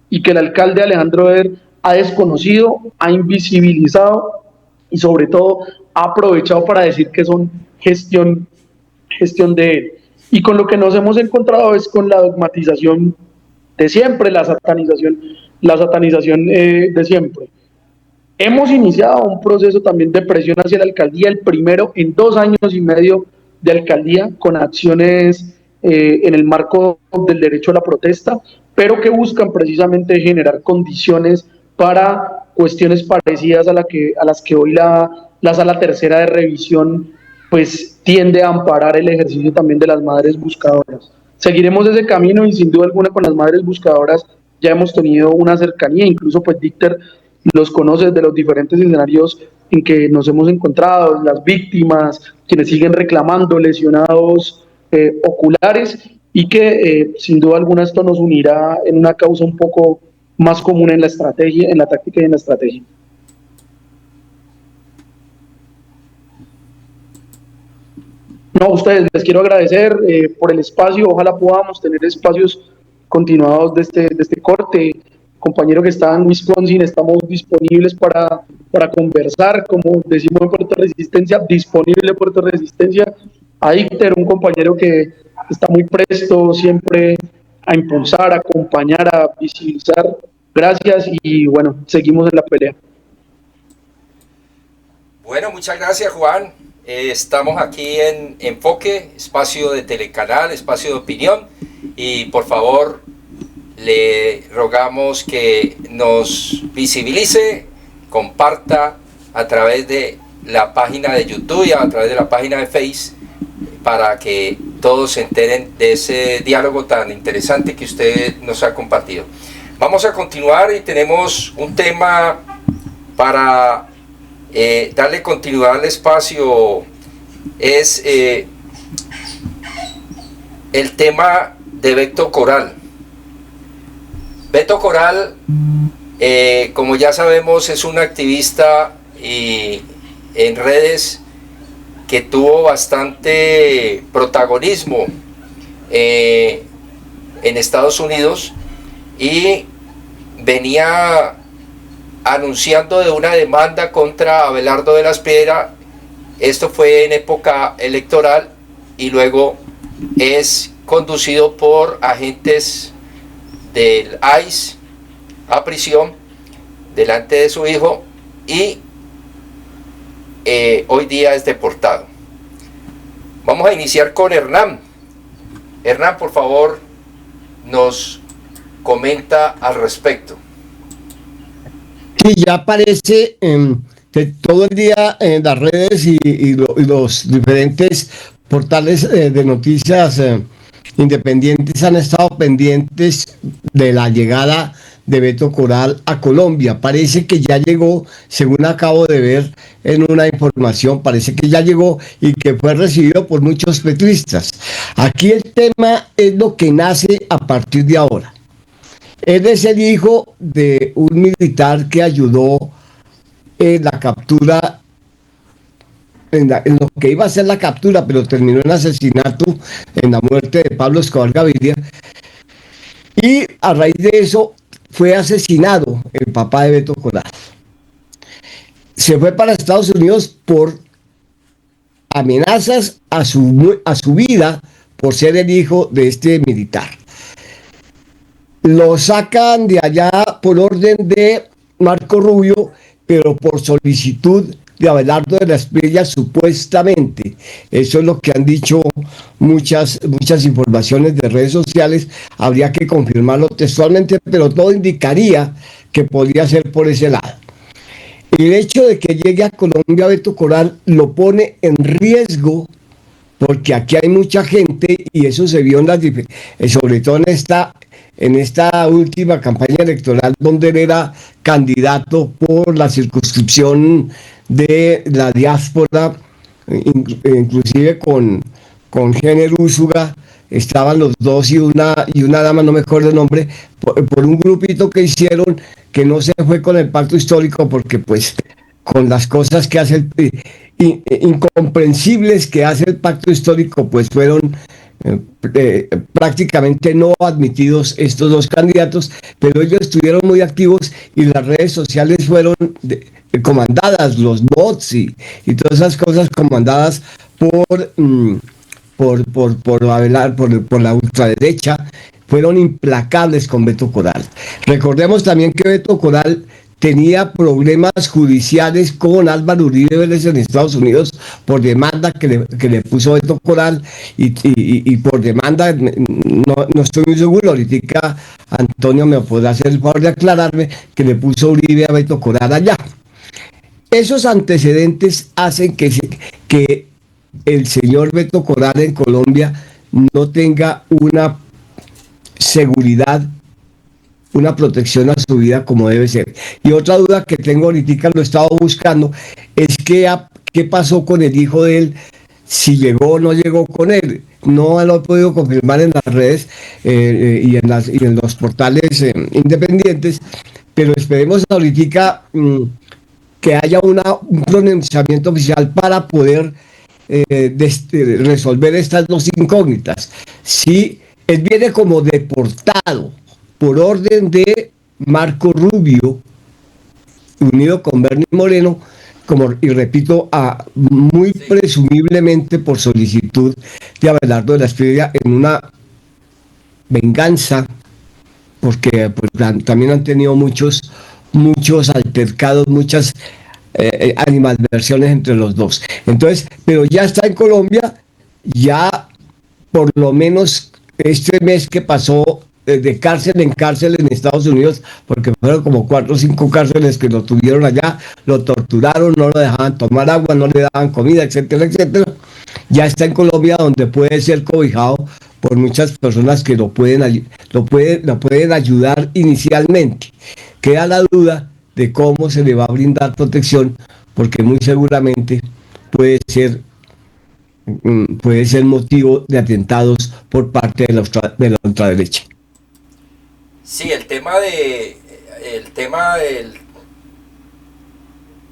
y que el alcalde Alejandro Eder ha desconocido, ha invisibilizado y sobre todo ha aprovechado para decir que son gestión de él. Y con lo que nos hemos encontrado es con la dogmatización de siempre, la satanización de siempre. Hemos iniciado un proceso también de presión hacia la alcaldía, el primero en 2 años y medio de alcaldía, con acciones en el marco del derecho a la protesta, pero que buscan precisamente generar condiciones para cuestiones parecidas a las que hoy la Sala Tercera de Revisión pues tiende a amparar el ejercicio también de las madres buscadoras. Seguiremos ese camino y sin duda alguna con las madres buscadoras ya hemos tenido una cercanía, incluso pues Dicter los conoce de los diferentes escenarios en que nos hemos encontrado, las víctimas, quienes siguen reclamando, lesionados oculares, y que sin duda alguna esto nos unirá en una causa un poco más común en la estrategia, en la táctica y en la estrategia. No, a ustedes les quiero agradecer por el espacio, ojalá podamos tener espacios continuados de este corte. Compañero que está en Wisconsin, estamos disponibles para conversar, como decimos en Puerto Resistencia, disponible Puerto Resistencia. A Dicter, un compañero que está muy presto siempre a impulsar, a acompañar, a visibilizar. Gracias y bueno, seguimos en la pelea. Bueno, muchas gracias, Juan. Estamos aquí en Enfoque, espacio de Telecanal, espacio de opinión, y por favor le rogamos que nos visibilice, comparta a través de la página de YouTube y a través de la página de Face, para que todos se enteren de ese diálogo tan interesante que usted nos ha compartido. Vamos a continuar y tenemos un tema para darle continuidad al espacio es el tema de Beto Coral. Beto Coral, como ya sabemos, es un activista en redes que tuvo bastante protagonismo en Estados Unidos y venía anunciando de una demanda contra Abelardo de las Piedras. Esto fue en época electoral y luego es conducido por agentes del ICE a prisión delante de su hijo y hoy día es deportado. Vamos a iniciar con Hernán. Hernán, por favor, nos comenta al respecto. Sí, ya aparece que todo el día en las redes y los diferentes portales de noticias independientes han estado pendientes de la llegada de Beto Coral a Colombia. Parece que ya llegó, según acabo de ver en una información, parece que ya llegó y que fue recibido por muchos petristas. Aquí el tema es lo que nace a partir de ahora. Él es el hijo de un militar que ayudó en la captura, en lo que iba a ser la captura, pero terminó en asesinato, en la muerte de Pablo Escobar Gaviria. Y a raíz de eso fue asesinado el papá de Beto Coral. Se fue para Estados Unidos por amenazas a su vida por ser el hijo de este militar. Lo sacan de allá por orden de Marco Rubio, pero por solicitud de Abelardo de las Piedras, supuestamente. Eso es lo que han dicho muchas informaciones de redes sociales. Habría que confirmarlo textualmente, pero todo indicaría que podría ser por ese lado. El hecho de que llegue a Colombia Beto Coral lo pone en riesgo, porque aquí hay mucha gente y eso se vio sobre todo en esta última campaña electoral, donde él era candidato por la circunscripción de la diáspora, inclusive con Géner Úsuga, estaban los dos y una dama, no me acuerdo el nombre, por un grupito que hicieron que no se fue con el pacto histórico, porque pues con las cosas que hace incomprensibles que hace el pacto histórico, pues fueron prácticamente no admitidos estos dos candidatos, pero ellos estuvieron muy activos y las redes sociales fueron comandadas, los bots y todas esas cosas comandadas por la ultraderecha, fueron implacables con Beto Coral. Recordemos también que Beto Coral tenía problemas judiciales con Álvaro Uribe Vélez en Estados Unidos por demanda que le puso Beto Coral y por demanda, no estoy muy seguro, ahorita Antonio me podrá hacer el favor de aclararme, que le puso Uribe a Beto Coral allá. Esos antecedentes hacen que el señor Beto Coral en Colombia no tenga una seguridad, una protección a su vida como debe ser. Y otra duda que tengo ahorita, lo he estado buscando, es qué pasó con el hijo de él, si llegó o no llegó con él. No lo he podido confirmar en las redes y en los portales independientes, pero esperemos ahorita que haya un pronunciamiento oficial para poder resolver estas dos incógnitas. Si él viene como deportado por orden de Marco Rubio, unido con Bernie Moreno, y repito, muy presumiblemente por solicitud de Abelardo de las Piedras, en una venganza, porque pues, también han tenido muchos altercados, muchas animadversiones entre los dos. Entonces, pero ya está en Colombia, ya por lo menos este mes que pasó de cárcel en cárcel en Estados Unidos, porque fueron como 4 o 5 cárceles que lo tuvieron allá, lo torturaron, no lo dejaban tomar agua, no le daban comida, etcétera, etcétera. Ya está en Colombia, donde puede ser cobijado por muchas personas que lo pueden ayudar inicialmente. Queda la duda de cómo se le va a brindar protección porque muy seguramente puede ser, puede ser motivo de atentados por parte de la ultraderecha. Sí, el tema del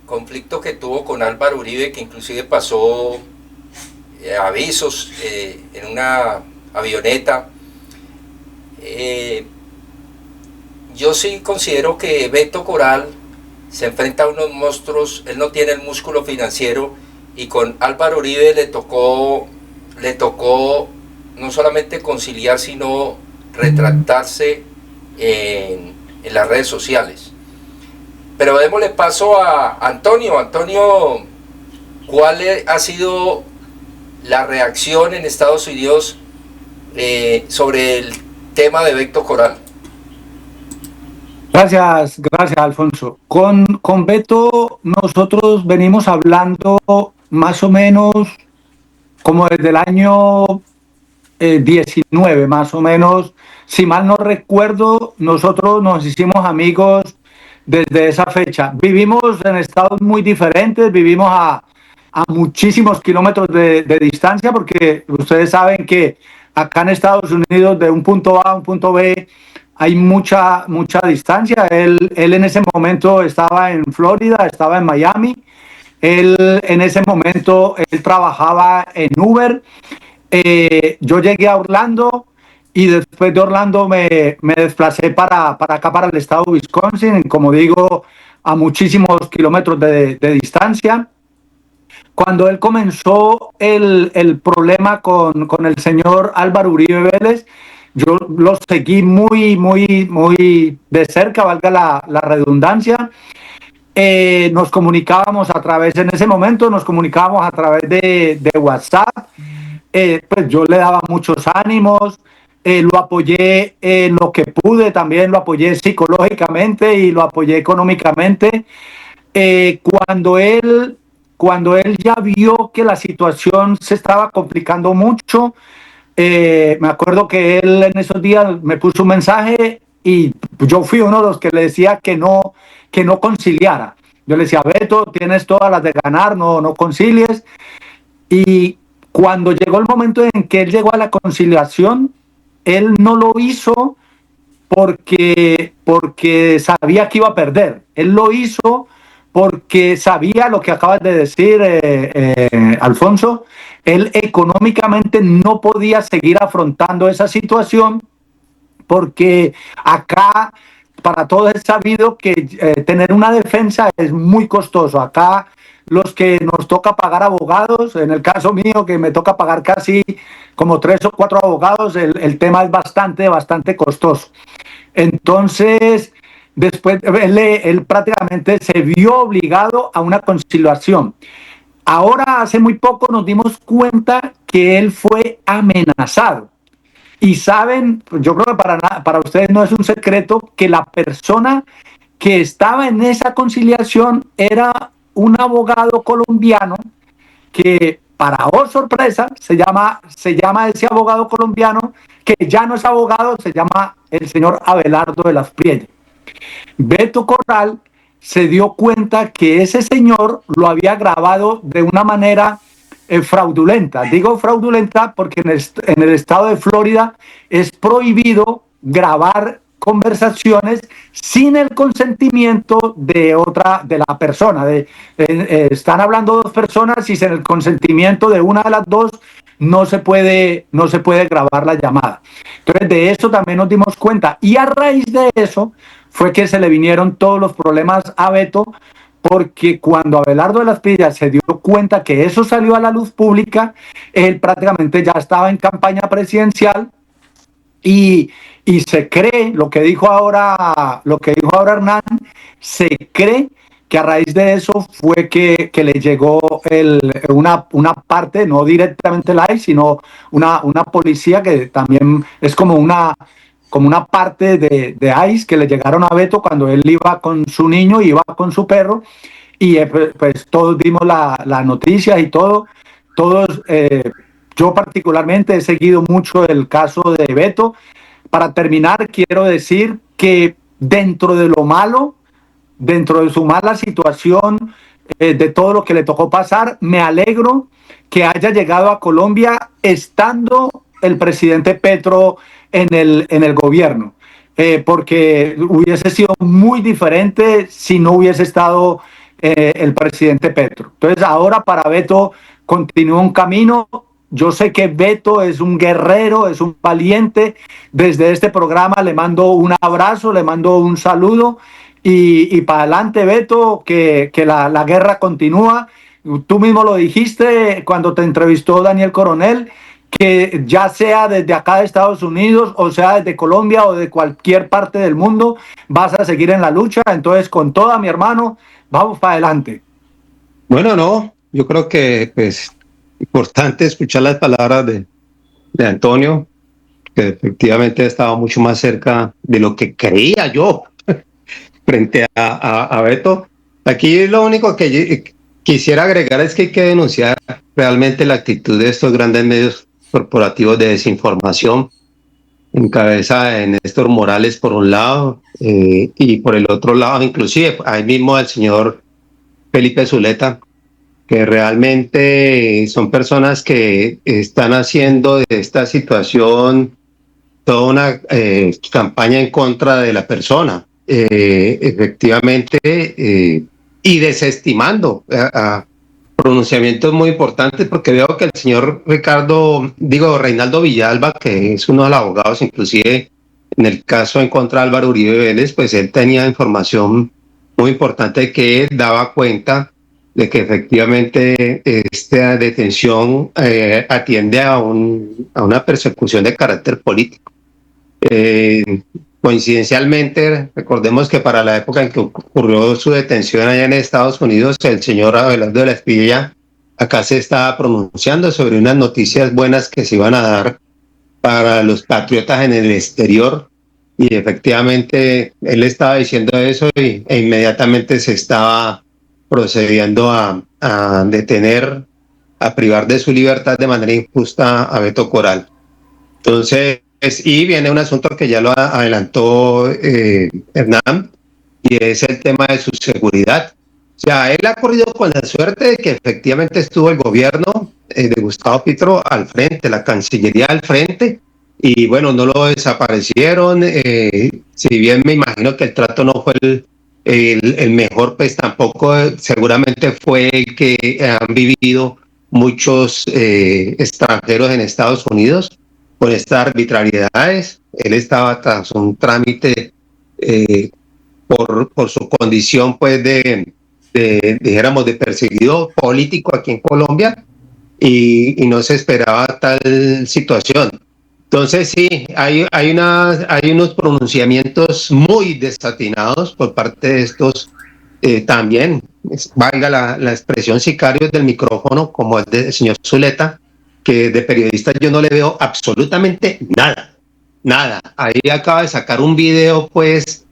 conflicto que tuvo con Álvaro Uribe, que inclusive pasó avisos en una avioneta. Yo sí considero que Beto Coral se enfrenta a unos monstruos. Él no tiene el músculo financiero, y con Álvaro Uribe le tocó no solamente conciliar, sino retractarse en las redes sociales. Pero démosle paso a Antonio. Antonio, ¿cuál ha sido la reacción en Estados Unidos sobre el tema de Beto Coral? Gracias, Alfonso. Con Beto nosotros venimos hablando más o menos como desde el año 19, más o menos. Si mal no recuerdo, nosotros nos hicimos amigos desde esa fecha. Vivimos en estados muy diferentes, vivimos a muchísimos kilómetros de distancia, porque ustedes saben que acá en Estados Unidos, de un punto A a un punto B, hay mucha distancia. Él en ese momento estaba en Florida, estaba en Miami. Él en ese momento él trabajaba en Uber. Yo llegué a Orlando, y después de Orlando me desplacé para acá, para el estado de Wisconsin, como digo, a muchísimos kilómetros de distancia. Cuando él comenzó el problema con el señor Álvaro Uribe Vélez, yo lo seguí muy de cerca, valga la redundancia. Nos comunicábamos a través, en ese momento nos comunicábamos a través de WhatsApp. Pues yo le daba muchos ánimos, lo apoyé en lo que pude, también lo apoyé psicológicamente y lo apoyé económicamente. Cuando él ya vio que la situación se estaba complicando mucho, me acuerdo que él en esos días me puso un mensaje, y yo fui uno de los que le decía que no conciliara. Yo le decía: Beto, tienes todas las de ganar, no concilies. Y cuando llegó el momento en que él llegó a la conciliación, él no lo hizo porque sabía que iba a perder. Él lo hizo porque sabía lo que acabas de decir, Alfonso. Él económicamente no podía seguir afrontando esa situación, porque acá para todos es sabido que tener una defensa es muy costoso. Acá los que nos toca pagar abogados, en el caso mío que me toca pagar casi como 3 o 4 abogados, el tema es bastante costoso. Entonces, después él prácticamente se vio obligado a una conciliación. Ahora, hace muy poco nos dimos cuenta que él fue amenazado. Y saben, yo creo que para ustedes no es un secreto, que la persona que estaba en esa conciliación era un abogado colombiano que, para sorpresa, se llama ese abogado colombiano, que ya no es abogado, se llama el señor Abelardo de las Prielles. Beto Coral se dio cuenta que ese señor lo había grabado de una manera fraudulenta. Digo fraudulenta porque en el estado de Florida es prohibido grabar conversaciones sin el consentimiento de la persona. Están hablando 2 personas, y sin el consentimiento de una de las 2 no se puede grabar la llamada. Entonces, de eso también nos dimos cuenta, y a raíz de eso fue que se le vinieron todos los problemas a Beto, porque cuando Abelardo de las Prielles se dio cuenta que eso salió a la luz pública, él prácticamente ya estaba en campaña presidencial, y se cree, lo que dijo ahora Hernán, se cree que a raíz de eso fue que le llegó una parte, no directamente la ICE, sino una policía que también es como una parte de ICE, que le llegaron a Beto cuando él iba con su niño, iba con su perro, y pues todos vimos la noticia y todos, yo particularmente he seguido mucho el caso de Beto. Para terminar, quiero decir que dentro de lo malo, dentro de su mala situación, de todo lo que le tocó pasar. Me alegro que haya llegado a Colombia estando el presidente Petro en el gobierno, porque hubiese sido muy diferente si no hubiese estado el presidente Petro. Entonces ahora para Beto continúa un camino. Yo sé que Beto es un guerrero, es un valiente. Desde este programa le mando un abrazo, le mando un saludo y para adelante, Beto, que la guerra continúa. Tú mismo lo dijiste cuando te entrevistó Daniel Coronel, que ya sea desde acá de Estados Unidos, o sea desde Colombia o de cualquier parte del mundo, vas a seguir en la lucha. Entonces, con toda, mi hermano, vamos para adelante. Bueno, no, yo creo que pues importante escuchar las palabras de Antonio, que efectivamente estaba mucho más cerca de lo que creía yo frente a Beto. Aquí lo único que quisiera agregar es que hay que denunciar realmente la actitud de estos grandes medios corporativos de desinformación, en cabeza de Néstor Morales por un lado, y por el otro lado, inclusive ahí mismo el señor Felipe Zuleta, que realmente son personas que están haciendo de esta situación toda una campaña en contra de la persona, efectivamente, y desestimando a pronunciamientos muy importantes, porque veo que el señor Reinaldo Villalba, que es uno de los abogados, inclusive en el caso en contra de Álvaro Uribe Vélez, pues él tenía información muy importante que él daba cuenta de que efectivamente esta detención atiende a una persecución de carácter político. Coincidencialmente, recordemos que para la época en que ocurrió su detención allá en Estados Unidos, el señor Abelardo de la Espriella acá se estaba pronunciando sobre unas noticias buenas que se iban a dar para los patriotas en el exterior, y efectivamente él estaba diciendo eso e inmediatamente se estaba procediendo a detener, a privar de su libertad de manera injusta a Beto Coral. Entonces, y viene un asunto que ya lo adelantó Hernán, y es el tema de su seguridad. O sea, él ha corrido con la suerte de que efectivamente estuvo el gobierno de Gustavo Petro al frente, la Cancillería al frente, y bueno, no lo desaparecieron. Si bien me imagino que el trato no fue el mejor, pues tampoco seguramente fue el que han vivido muchos extranjeros en Estados Unidos con estas arbitrariedades. Él estaba tras un trámite por su condición pues dijéramos de perseguido político aquí en Colombia, y no se esperaba tal situación. Entonces sí, hay unos pronunciamientos muy desatinados por parte de estos también, valga la expresión, sicarios del micrófono, como el del señor Zuleta, que de periodista yo no le veo absolutamente nada. Ahí acaba de sacar un video pues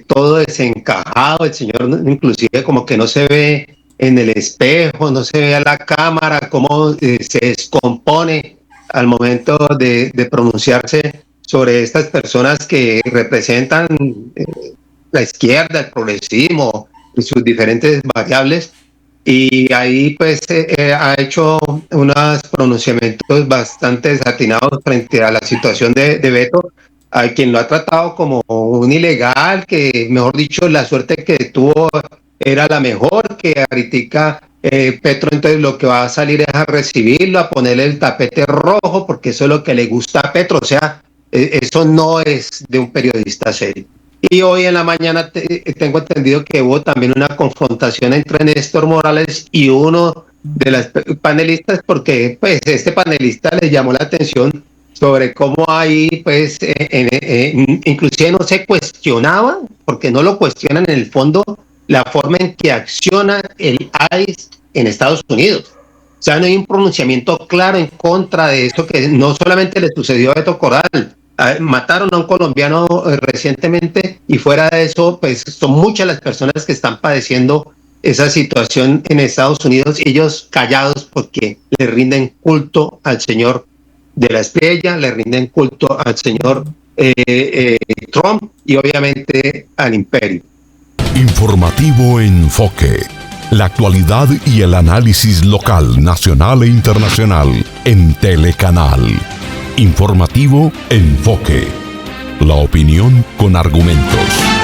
todo desencajado, el señor inclusive como que no se ve en el espejo, no se ve a la cámara, cómo se descompone al momento de pronunciarse sobre estas personas que representan la izquierda, el progresismo y sus diferentes variables. Y ahí pues ha hecho unos pronunciamientos bastante desatinados frente a la situación de Beto, a quien lo ha tratado como un ilegal, que mejor dicho la suerte que tuvo era la mejor, que ahorita Petro entonces lo que va a salir es a recibirlo, a ponerle el tapete rojo, porque eso es lo que le gusta a Petro. O sea, eso no es de un periodista serio. Y hoy en la mañana tengo entendido que hubo también una confrontación entre Néstor Morales y uno de los panelistas, porque pues este panelista le llamó la atención sobre cómo ahí pues inclusive no se cuestionaba, porque no lo cuestionan en el fondo, la forma en que acciona el ICE en Estados Unidos. O sea, no hay un pronunciamiento claro en contra de esto, que no solamente le sucedió a Beto Coral. Mataron a un colombiano recientemente, y fuera de eso pues son muchas las personas que están padeciendo esa situación en Estados Unidos, ellos callados porque le rinden culto al señor de la Espriella, le rinden culto al señor Trump y obviamente al imperio. Informativo Enfoque. La actualidad y el análisis local, nacional e internacional en Telecanal. Informativo Enfoque. La opinión con argumentos.